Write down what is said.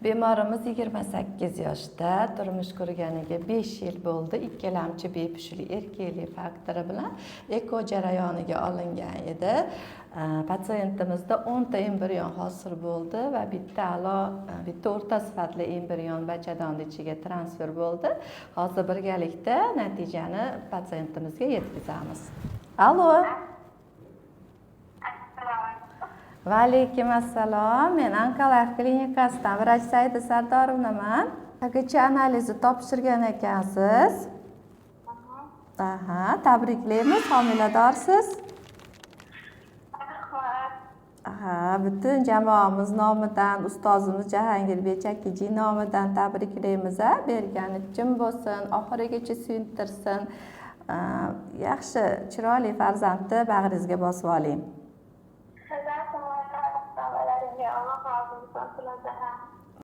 Bemorimiz 28 yoshda, turmush qurganiga 5 yil bo'ldi. Ikkilamchi bepushtli erkaklik faktori bilan eko jarayoniga olingan edi. Pasiyentimizda 10 ta embrion hosil bo'ldi va bitta o'rta sifatli embrion bachadonni ichiga transfer bo'ldi. Hozir birgalikda natijani pasiyentimizga yetkazamiz. Allo. Va alaykum assalom. Men Onkolog klinikasidan vrach Saida Sardorovnaman. Hagacha analizni topshirgan ekansiz. Tabriklaymiz, homiladorsiz. Butun jamoamiz nomidan, ustozimiz Jahangirbek Chakiji nomidan tabriklaymiz. Bergani jim bo'lsin, oxirigacha suyuntirsin. Yaxshi, chiroyli farzandni bag'ringizga bosib oling.